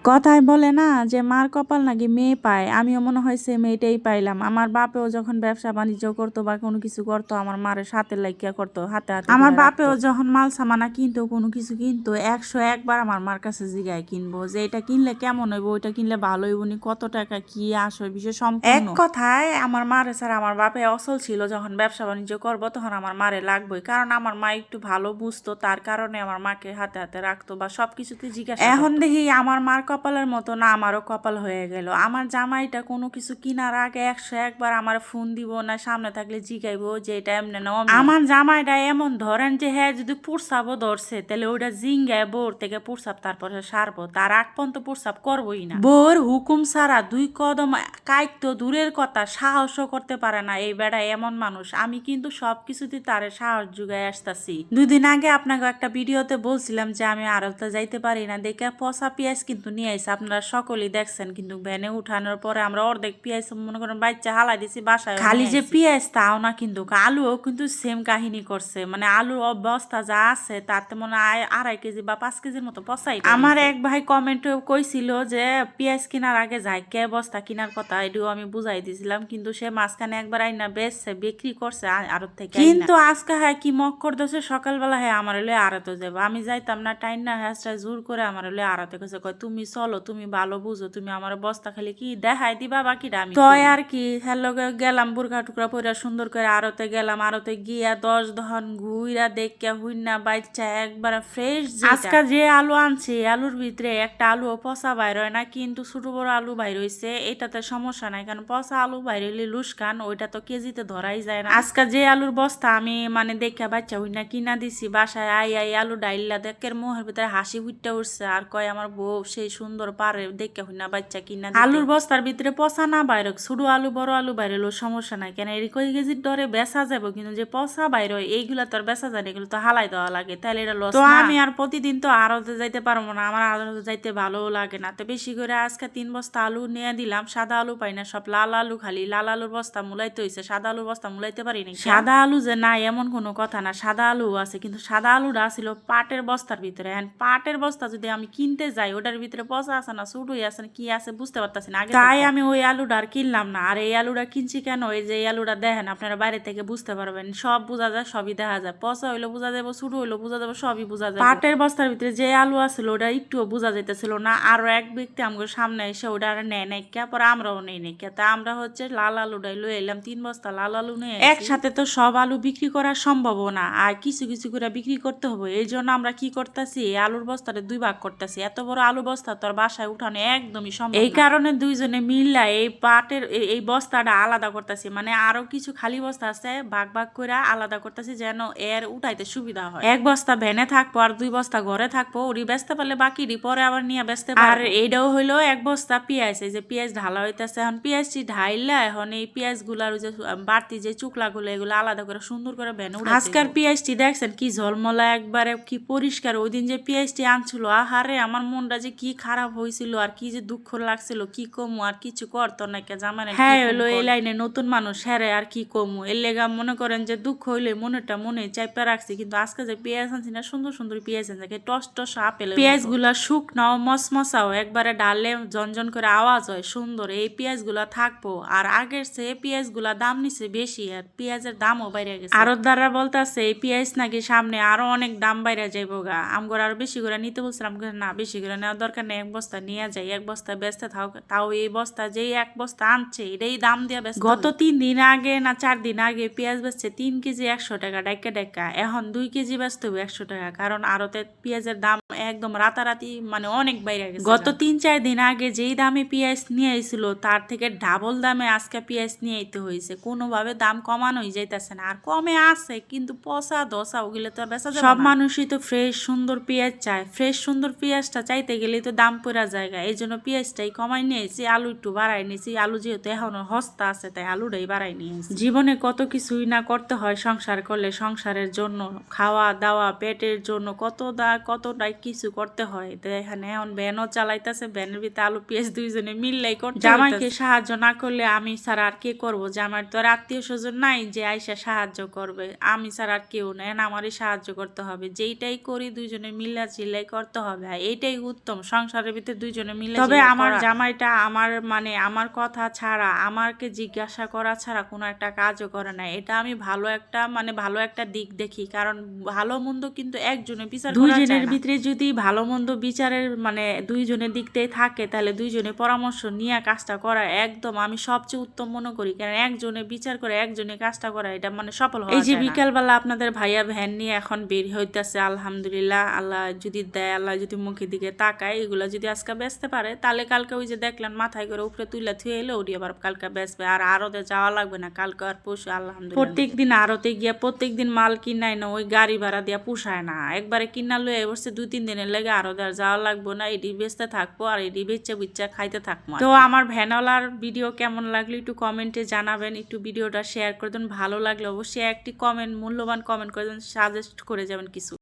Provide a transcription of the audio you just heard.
কথায় বলে না যে মার কপাল নাকি মেয়ে পায়, আমিও মনে হয় সেম এইটাই পাইলাম। আমার বাপেও যখন ব্যবসা বাণিজ্য করতো বা কোনো কিছু করতো, আমার মারে সাথে লাগিয়া করতো, হাতে হাতে আমার বাপেও যখন মাল সামানা কিনতো, কোনো কিছু কিনতো, 101বার আমার মার কাছে জিগায় কিনবো যে এটা কিনলে কেমন হইব, ওইটা কিনলে ভালো হইব নি, কত টাকা কি আসবে বিষয় সম্পূর্ণ। এক কথায় আমার মারে ছাড়া আমার বাপে অসল ছিল। যখন ব্যবসা বাণিজ্য করবো তখন আমার মারে লাগবোই, কারণ আমার মা একটু ভালো বুঝতো, তার কারণে আমার মাকে হাতে হাতে রাখতো বা সবকিছুতে জিজ্ঞাসা। এখন দেখি আমার মার কপালের মতো না আমারও কপাল হয়ে গেল। আমার জামাইটা কোনো কিছু কিনার আগে 101বার আমার ফোন দিব না, সামনে থাকলে জিগাইবো যে এটা এমনি না। আমার জামাইটা এমন ধরেন যে হ্যাঁ যদি পুরসাবও ধরছে তাহলে ওইটা জিঙ্গায় বোর থেকে পুরসাব তারপরে সারবো, তার আগ পর্যন্ত পুরসাব করবোই না। বোর হুকুম ছাড়া 2 কদম কাইতো দূরের কথা, সাহসও করতে পারে না এই বেড়া। এমন মানুষ। আমি কিন্তু সবকিছুতে তারে সাহস যুগায় আসতেছি। 2 দিন আগে আপনাকে একটা ভিডিওতে বলছিলাম যে আমি আড়তে যাইতে পারি না দেখে পচা পেঁয়াজ কিন্তু নিয়ে আইসে, আপনারা সকলেই দেখছেন। কিন্তু ভ্যানে উঠানোর পরে আমরা অর্ধেক পেঁয়াজ মনে করেন বাচ্চা হালাই দিছি বাসায়। খালি যে পেঁয়াজ তাও না, কিন্তু আলুও কিন্তু সেম কাহিনী করছে। মানে আলুর অবস্থা যা আছে তাতে মনে হয় 2.5 কেজি বা 5 কেজির মতো পচাই। আমার এক ভাই কমেন্টে কইছিল যে পেঁয়াজ কেনার আগে যায় কে বস্তা কেনার কথা, এটাও আমি বুঝাই দিছিলাম। কিন্তু সে মাঝখানে একবার আইনা বেচছে, বিক্রি করছে আড়ত থেকে। কিন্তু আজকে হ্যাঁ কি মক করতেছে, সকালবেলা হ্যাঁ আমার হলে আড়তে যাবো, আমি যাইতাম না, টাইম না হ্যাঁ জোর করে আমার হলে আড়তে গেছে। কয় তুমি চলো, তুমি ভালো বুঝো, তুমি আমার বস্তা খালি কি দেখাই দিবা বাকিটা আমি তো আর কি। হ্যালো গেলাম বুরখা টুকরা পরে সুন্দর করে আড়তে গেলাম। আড়তে গিয়া 10 দহন ঘুইরা দেখিয়া হুইনা বাচ্চা একবার ফ্রেশ। আজকে যে আলু আনছে আলুর ভিতরে একটা আলুও পচা বাইর হয় না, কিন্তু ছোট বড় আলু বাইর হইছে, এটাতে সমস্যা নাই, কারণ পচা আলু বাইর হইলে লুসকান, ওইটা তো কেজিতে ধরাই যায় না। আজকে যে আলুর বস্তা আমি মানে দেখা বাচ্চা হুইনা কিনা দিছি, বাসায় আই আলু ডাইলা দেখের মুহের ভিতরে হাসি ফুটটা উঠছে, আর কয় আমার বউ সেই সুন্দর পারে দেখে হুইনা বাচ্চা কিনা। আলুর বস্তার ভিতরে পচা না বাইর, ছোট আলু বড় আলু বাইর হলো সমস্যা নাই, কেন এর কই কেজির দরে বেচা যাবো, কিন্তু যে পচা বাইর হয় এইগুলা তো আর বেচা যায় না, এগুলো তো হালাই দেওয়া লাগে, তাহলে এটা লস। তো আমি আর প্রতিদিন তো আড়তে যাইতে পারবো না, আমার আড়তে যাইতে ভালোও লাগে না। তো বেশি করে আজকে 3 বস্তা আলু নিয়ে দিলাম। সাদা আলু পাই না, সব লাল আলু, খালি লাল আলুর বস্তা মুলাইতে হইছে, সাদা আলুর বস্তা মুলাইতে পারি না। সাদা আলু যে নাই এমন কোনো কথা না, সাদা আলু আছে, কিন্তু সাদা আলুটা ছিল পাটের বস্তার ভিতরে। পাটের বস্তা যদি আমি কিনতে যাই, ওটার ভিতরে পচা আছে না ছুটুই আছে না কি আছে বুঝতে পারতাছি না আগে, তাই আমি ওই আলুটা আর কিনলাম না। আর এই আলুটা কিনছি কেন, এই যে এই আলুটা দেখেন আপনারা বাইরে থেকে বুঝতে পারবেন, সব বোঝা যায়, সবই দেখা যায়, পচা হইলো বোঝা যাবো, ছোট হইলো বোঝা যাবো, সবই বোঝা যায়। পাটের বস্তার ভিতরে যে আলু আছিল ওটা একটুও বোঝা যাইতেছিল না। আরো এক ব্যক্তি আমাদের সামনে এসে ওটা আর নেয় নাই কে, পরে আমরাও নেই নাই কে, তা আমরা হচ্ছে লাল আলুটাই লই এলাম। 3 বস্তা লাল আলু নিয়ে একসাথে তো সব আলু বিক্রি করা সম্ভব না, আর কিছু কিছু করে বিক্রি করতে হবে। এই জন্য আমরা কি করতেছি, এই আলুর বস্তাটা 2 ভাগ করতেছি। এত বড় আলু বস্তা তোর বাসায় উঠানো একদমই সম্ভব। এই কারণে দুইজনে মিল্লা এই পাটের এই বস্তাটা আলাদা করতেছি, মানে আরো কিছু খালি বস্তা আছে ভাগ ভাগ করে আলাদা করতেছি যেন এর উঠাইতে সুবিধা হয়। এক বস্তা ভ্যানে থাকবো আর 2 বস্তা ঘরে থাকবো, ওরি বেচতে পারলে বাকি পরে আবার নিয়ে বেচতে পারবো। আর এইটাও হইলো 1 বস্তা পেঁয়াজ, এই যে পেঁয়াজ ঢালা হইতেছে, এখন পেঁয়াজটি ঢাইলা এখন এই পেঁয়াজ গুলার যে বাড়তি যে চুকলা গুলো এগুলো আলাদা করে সুন্দর করে ভ্যানে উঠাইতে। আজকাল পেঁয়াজটি দেখছেন কি ঝলমলা একবারে কি পরিষ্কার। ওই দিন যে পেঁয়াজটি আনছিল আহারে আমার মনটা যে কি খারাপ হয়েছিল আর কি যে দুঃখ লাগছিল, কি কমু আর কিছু করতো না কে জামাই। হ্যাঁ হইলো এই লাইনে নতুন মানুষ, হ্যাঁ আর কি কমু, এর লেগা মনে করেন যে দুঃখ হইলে মনেটা মনে চাইপা রাখছি। কিন্তু আজকে যে পেঁয়াজ আনছি না, সুন্দর সুন্দর পেঁয়াজ আনছে, টস টস আপেল পেঁয়াজ গুলা শুকনাও মশমশাও একবারে ডালে ঝনঝন করে আওয়াজ হয় সুন্দর। এই পেঁয়াজ গুলা থাকবো, আর আগের চেয়ে পেঁয়াজ গুলা দাম নিচ্ছে বেশি, আর পেঁয়াজের দামও বাইরে গেছে। আরো দ্বারা বলতেছে এই পেঁয়াজ নাকি সামনে আরো অনেক দাম বাইরে যাইবো গা, আমগর আরো বেশি করে নিতে বলছিলাম, না বেশি করে নেওয়ার দরকার নেই, 1 বস্তা নিয়ে যাই, 1 বস্তা বেচতে থাও। তাও এই বস্তা যেই 1 বস্তা আনছে এটাই দাম দিয়ে বেচতে। গত 3 দিন আগে না 4 দিন আগে পেঁয়াজ বেচছে 3 কেজি 100 টাকা ডাইকা ডাইকা, এখন 2 কেজি বেচতে হবে 100 টাকা, কারণ আরতে পেঁয়াজের দাম একদম রাতারাতি মানে অনেক বাইরে গেছে। গত 3-4 দিন আগে যেই দামে পেঁয়াজ নিয়ে আইছিল তার থেকে ডাবল দামে আজকে পেঁয়াজ নিয়ে আইতে হয়েছে, কোনোভাবে দাম কমানোই যাইতেছে না। আর কমে আছে কিন্তু পচা দশা ওগুলো তো বেচা যাবে না। সব মানুষই তো ফ্রেশ সুন্দর পেঁয়াজ চায়, ফ্রেশ সুন্দর পেঁয়াজটা চাইতে গেলে তো দাম পড়া জায়গা, এই জন্য পেঁয়াজটাই কমাই নিয়েছি, আলু একটু বাড়াই নিয়েছি। আলু যেহেতু এখনো হস্তা আছে তাই আলুটাই বাড়াই নিয়েছি। জীবনে কত কিছুই না করতে হয় সংসার করলে, সংসারের জন্য খাওয়া দাওয়া পেটের জন্য কতটা কি কিছু করতে হয়। তো এখানে এখন ভ্যানও চালাইতেছে, ভ্যানের ভিতরে আলু পেঁয়াজ দুইজনে মিললেই করতে। জামাইকে সাহায্য না করলে আমি ছাড়া আর কে করবো? জামাইয়ের তো আর আত্মীয় স্বজন নাই যে আইসা সাহায্য করবে, আমি ছাড়া আর কেউ নেই, আমারই সাহায্য করতে হবে। যেইটাই করি দুইজনে মিল্লা চিল্লাই করতে হবে, এইটাই উত্তম সংসারের ভিতরে দুইজনে মিলে। তবে আমার জামাইটা আমার কথা ছাড়া, আমাকে জিজ্ঞাসা করা ছাড়া কোনো একটা কাজও করে না। এটা আমি ভালো একটা দিক দেখি, কারণ ভালো মন্দ কিন্তু একজনের বিচার, দুইজনের ভিতরে যদি ভালো মন্দ বিচারের দুইজনের দিকটাই থাকে, তাহলে দুইজনে পরামর্শ নিয়ে কাজটা করা একদম আমি সবচেয়ে উত্তম মনে করি। কারণ একজনে বিচার করে একজনে কাজটা করা, এটা সফল হয়। এই যে বিকালবেলা আপনাদের ভাইয়া ভ্যান নিয়ে এখন বের হইতেছে, আলহামদুলিল্লাহ, আল্লাহ যদি দেয়, আল্লাহ যদি মুখের দিকে তাকায়, এগুলো যদি আজকে বেচতে পারে, তাহলে কালকে ওই যে দেখলেন মাথায় করে উপরে তুলে থুয়ে এলে ওটি আবার কালকে বেচবে, আর আড়তে যাওয়া লাগবে না কালকে আর পরশু। আলহামদুলিল্লাহ, প্রত্যেকদিন আড়তে গিয়া প্রত্যেকদিন মাল কিনাই না, ওই গাড়ি ভাড়া দিয়া পোষায় না। একবারে কিনা লয়ে বসছে 2-3 দিনের লেগে, আরো আর যাওয়া লাগবো না, এটি বেচতে থাকবো আর এটি বেচা খাইতে থাকবো। তো আমার ভ্যানওয়ালার ভিডিও কেমন লাগলো একটু কমেন্টে জানাবেন, একটু ভিডিওটা শেয়ার করে দেন, ভালো লাগলে অবশ্যই একটি মূল্যবান কমেন্ট করে দেন, সাজেস্ট করে যাবেন কিছু।